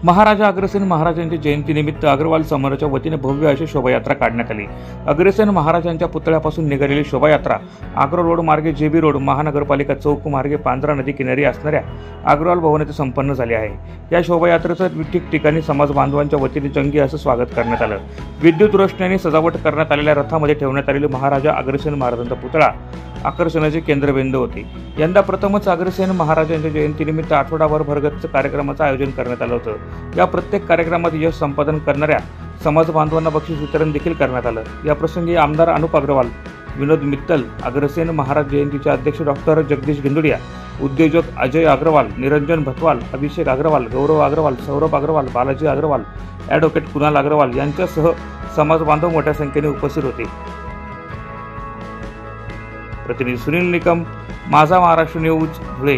महाराजा अग्रसेन महाराजांच्या जयंतीनिमित्त अग्रवाल समाजाच्या वतीने भव्य अशी शोभायात्रा काढण्यात आली। अग्रसेन महाराजांच्या पुतळ्यापासून निघालेली शोभायात्रा आग्रा रोड मार्गे जेबी रोड महानगरपालिका चौक मार्गे पांझरा नदी किनारी असणाऱ्या अग्रवाल भवन येथे संपन्न झाली आहे। या शोभायात्रेचं ठिकठिकाणी समाज बांधवांच्या वतीने जंगी असं स्वागत करण्यात आलं। विद्युत रोषणाईने सजावट करण्यात आलेल्या रथामध्ये ठेवण्यात आलेले महाराजा अग्रसेन महाराजांचा पुतळा आकर्षणाचे केंद्रबिंदू होते। यंदा प्रथमच अग्रसेन महाराजांच्या जयंतीनिमित्त आठवडाभर भरगच्च कार्यक्रमाचं आयोजन करण्यात आलं होतं। या प्रत्येक कार्यक्रमात यश संपादन करणाऱ्या समाज बांधवांना बक्षीस वितरण देखील करण्यात आलं। या प्रसंगी आमदार अनुप अग्रवाल, विनोद मित्तल, अग्रसेन महाराज जयंतीचे अध्यक्ष डॉक्टर जगदीश गिंदुडिया, उद्योजक अजय अग्रवाल, निरंजन भतवाल, अभिषेक अग्रवाल, गौरव अग्रवाल, सौरभ अग्रवाल, बालाजी अग्रवाल, ॲडव्होकेट कुणाल अग्रवाल यांच्यासह समाज बांधव मोठ्या संख्येने उपस्थित होते। प्रतिनिधी सुनील निकम, माझा महाराष्ट्र न्यूज, धुळे।